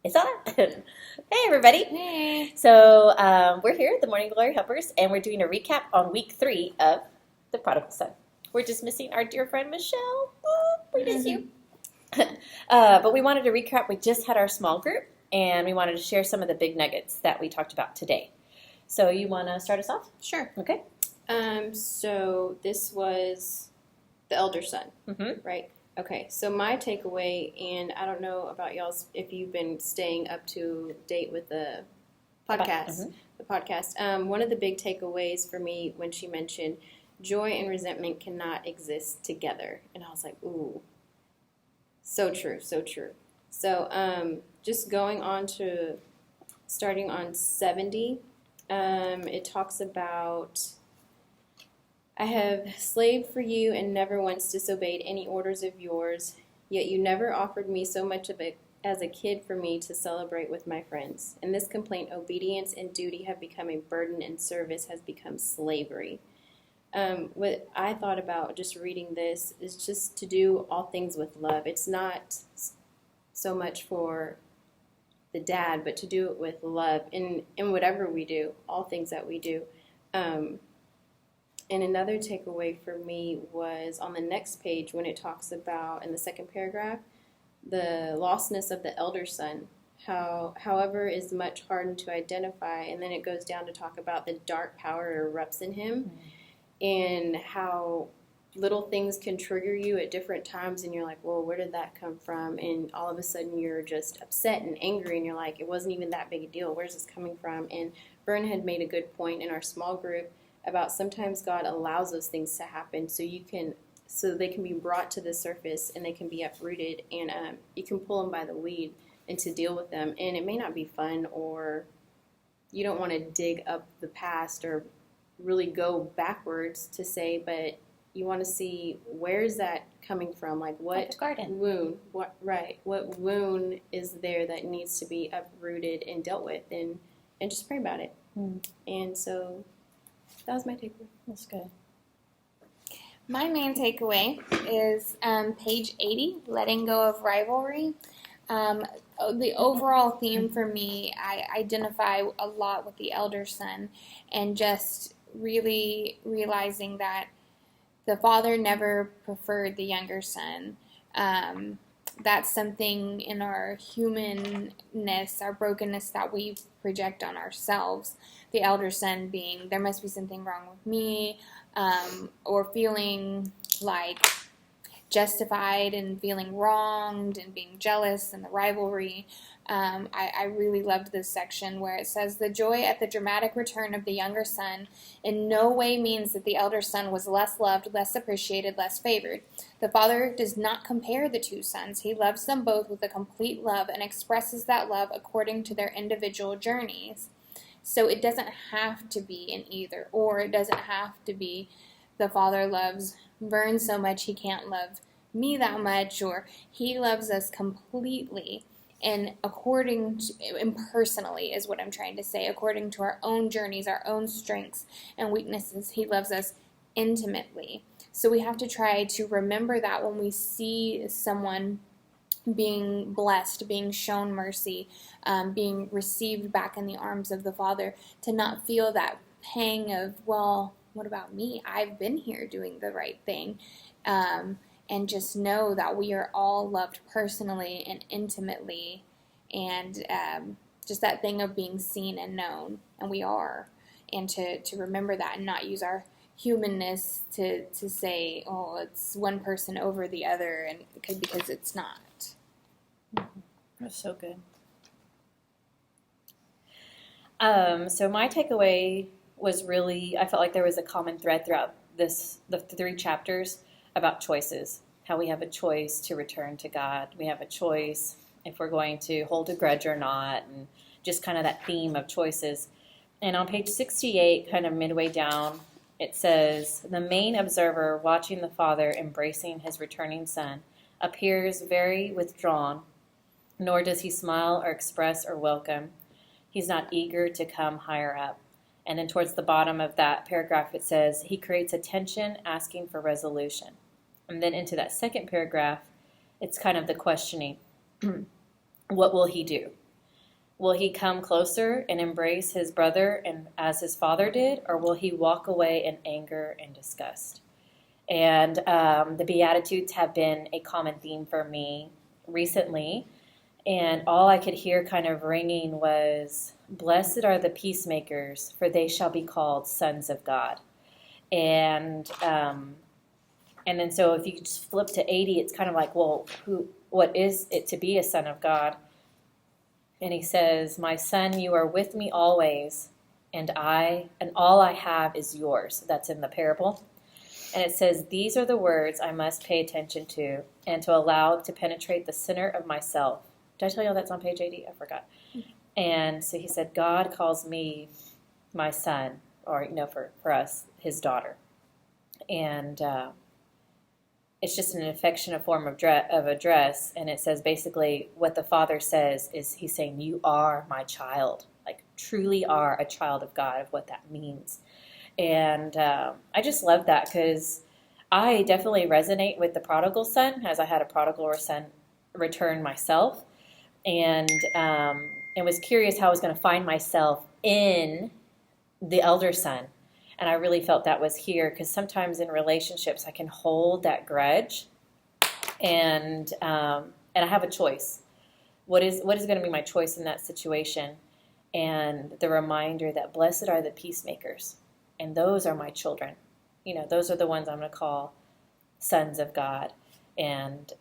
It's on. Hey, everybody. Hey. So we're here at the Morning Glory Helpers, and we're doing a recap on week 3 of the Prodigal Son. We're just missing our dear friend Michelle. Oh, we miss you. But we wanted to recap. We just had our small group, and we wanted to share some of the big nuggets that we talked about today. So you want to start us off? Sure. Okay. So this was the elder son, right? Okay. So my takeaway, and I don't know about y'all's if you've been staying up to date with the podcast. One of the big takeaways for me when she mentioned joy and resentment cannot exist together, and I was like, ooh, so true, so true. So just going on to starting on 70. It talks about, I have slaved for you and never once disobeyed any orders of yours, yet you never offered me so much of it as a kid for me to celebrate with my friends. In this complaint, obedience and duty have become a burden and service has become slavery. What I thought about just reading this is just to do all things with love. It's not so much for the dad, but to do it with love in whatever we do, all things that we do. And another takeaway for me was on the next page when it talks about, in the second paragraph, the lostness of the elder son, however is much hardened to identify, and then it goes down to talk about the dark power erupts in him, and how little things can trigger you at different times, and you're like, well, where did that come from? And all of a sudden you're just upset and angry, and you're like, it wasn't even that big a deal. Where's this coming from? And Bern had made a good point in our small group about sometimes God allows those things to happen so they can be brought to the surface and they can be uprooted, and you can pull them by the weed and to deal with them. And it may not be fun, or you don't want to dig up the past or really go backwards to say, but you want to see where is that coming from, like what wound, what wound is there that needs to be uprooted and dealt with, and just pray about it. And so that was my takeaway. That's good. My main takeaway is page 80, letting go of rivalry. The overall theme for me, I identify a lot with the elder son, and just really realizing that the father never preferred the younger son. That's something in our humanness, our brokenness, that we project on ourselves. The elder son being, there must be something wrong with me, or feeling like justified and feeling wronged and being jealous and the rivalry. I really loved this section where it says, the joy at the dramatic return of the younger son in no way means that the elder son was less loved, less appreciated, less favored. The father does not compare the two sons. He loves them both with a complete love and expresses that love according to their individual journeys. So it doesn't have to be an either or. It doesn't have to be the father loves Vern so much he can't love me that much, or he loves us completely. And impersonally is what I'm trying to say, according to our own journeys, our own strengths and weaknesses, he loves us intimately. So we have to try to remember that when we see someone being blessed, being shown mercy, being received back in the arms of the Father, to not feel that pang of, well, what about me? I've been here doing the right thing. And just know that we are all loved personally and intimately, and just that thing of being seen and known, and we are. And to remember that and not use our humanness to say, oh, it's one person over the other, and because it's not. That's so good. So my takeaway was really, I felt like there was a common thread throughout the 3 chapters about choices, how we have a choice to return to God. We have a choice if we're going to hold a grudge or not, and just kind of that theme of choices. And on page 68, kind of midway down, it says, the main observer watching the father embracing his returning son appears very withdrawn, nor does he smile or express or welcome. He's not eager to come higher up. And then towards the bottom of that paragraph, it says, he creates a tension asking for resolution. And then into that second paragraph, it's kind of the questioning. What will he do? Will he come closer and embrace his brother and as his father did, or will he walk away in anger and disgust? And the Beatitudes have been a common theme for me recently, and all I could hear kind of ringing was, "Blessed are the peacemakers, for they shall be called sons of God." And then so if you just flip to 80, it's kind of like, well, what is it to be a son of God? And he says, "My son, you are with me always, and all I have is yours." That's in the parable. And it says, "These are the words I must pay attention to and to allow to penetrate the center of myself." Did I tell you that's on page 80? I forgot. And so he said, God calls me my son, or, for us, his daughter. And it's just an affectionate form of address. And it says basically what the Father says is he's saying, you are my child, like truly are a child of God, of what that means. And I just love that because I definitely resonate with the prodigal son, as I had a prodigal son return myself. And was curious how I was going to find myself in the elder son. And I really felt that was here because sometimes in relationships I can hold that grudge, and I have a choice. What is going to be my choice in that situation? And the reminder that blessed are the peacemakers, and those are my children. Those are the ones I'm going to call sons of God. And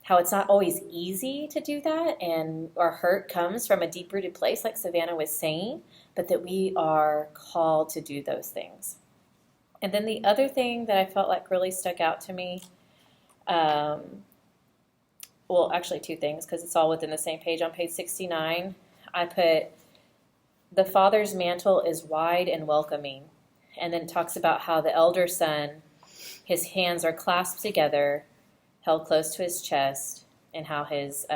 how it's not always easy to do that, and our hurt comes from a deep-rooted place, like Savannah was saying, but that we are called to do those things. And then the other thing that I felt like really stuck out to me, actually two things, because it's all within the same page. On page 69, I put, the Father's mantle is wide and welcoming. And then it talks about how the elder son, his hands are clasped together, held close to his chest, and how his,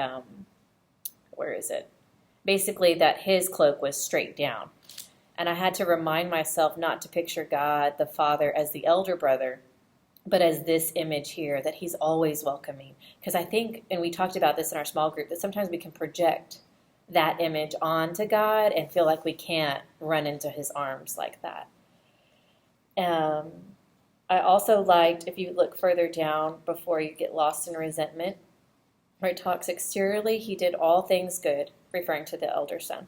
basically that his cloak was straight down. And I had to remind myself not to picture God, the Father, as the elder brother, but as this image here, that he's always welcoming. Because I think, and we talked about this in our small group, that sometimes we can project that image onto God and feel like we can't run into his arms like that. I also liked, if you look further down before you get lost in resentment, where it talks exteriorly, he did all things good, referring to the elder son,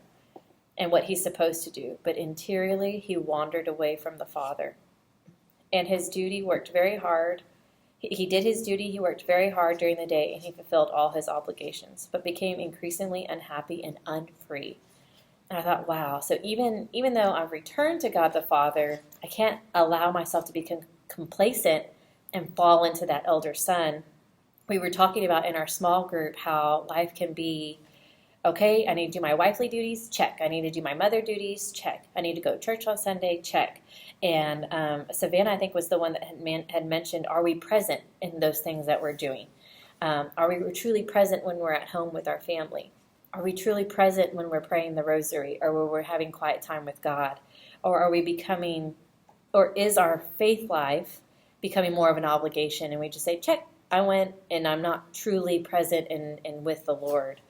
and what he's supposed to do. But interiorly, he wandered away from the Father. And his duty worked very hard. He did his duty, he worked very hard during the day, and he fulfilled all his obligations, but became increasingly unhappy and unfree. And I thought, wow, so even though I've returned to God the Father, I can't allow myself to be complacent and fall into that elder son. We were talking about in our small group how life can be, okay, I need to do my wifely duties, check. I need to do my mother duties, check. I need to go to church on Sunday, check. And Savannah, I think, was the one that had mentioned, are we present in those things that we're doing? Are we truly present when we're at home with our family? Are we truly present when we're praying the rosary, or when we're having quiet time with God? Or are we becoming, or is our faith life becoming more of an obligation, and we just say, check, I went, and I'm not truly present and with the Lord?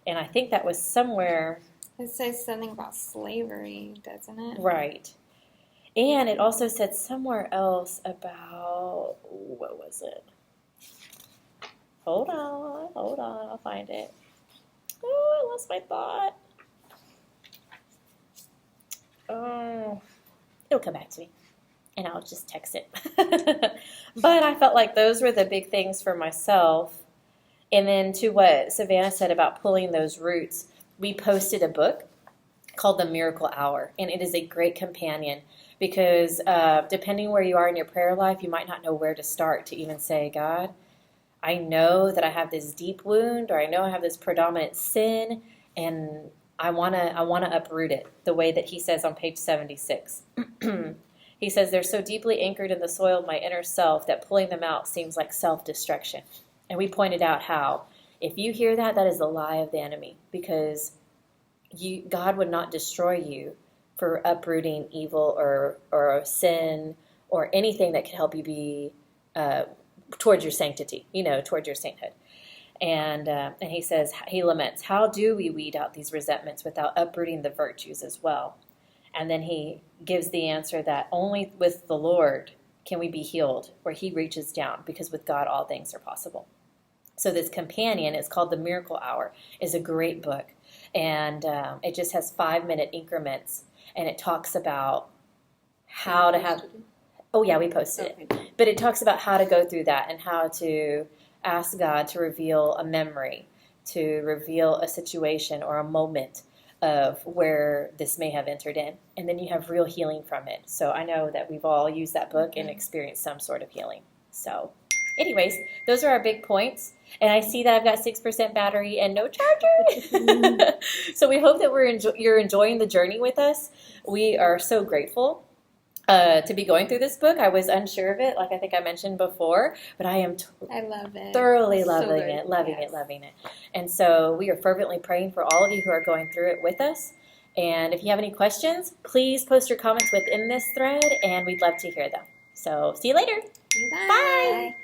And I think that was somewhere. It says something about slavery, doesn't it? Right. And it also said somewhere else about, what was it? Hold on, I'll find it. Oh, I lost my thought. Oh, it'll come back to me, and I'll just text it. But I felt like those were the big things for myself. And then to what Savannah said about pulling those roots, we posted a book called The Miracle Hour, and it is a great companion because depending where you are in your prayer life, you might not know where to start to even say, God, I know that I have this deep wound, or I know I have this predominant sin, and I want to uproot it, the way that he says on page 76. He says, they're so deeply anchored in the soil of my inner self that pulling them out seems like self-destruction. And we pointed out how, if you hear that, that is a lie of the enemy, because God would not destroy you for uprooting evil or sin or anything that could help you be towards your sanctity, towards your sainthood. And he says, he laments, how do we weed out these resentments without uprooting the virtues as well? And then he gives the answer that only with the Lord can we be healed, where he reaches down, because with God all things are possible. So this companion, it's called The Miracle Hour, is a great book. And it just has 5-minute increments, and it talks about how to have, oh yeah, we posted it. But it talks about how to go through that and how to ask God to reveal a memory, to reveal a situation or a moment of where this may have entered in. And then you have real healing from it. So I know that we've all used that book and experienced some sort of healing. So anyways, those are our big points. And I see that I've got 6% battery and no charger. So we hope that you're enjoying the journey with us. We are so grateful to be going through this book. I was unsure of it, like I think I mentioned before, but I am I love it. Thoroughly So loving good. it, loving Yes. it, loving it. And so we are fervently praying for all of you who are going through it with us. And if you have any questions, please post your comments within this thread, and we'd love to hear them. So see you later. Bye. Bye.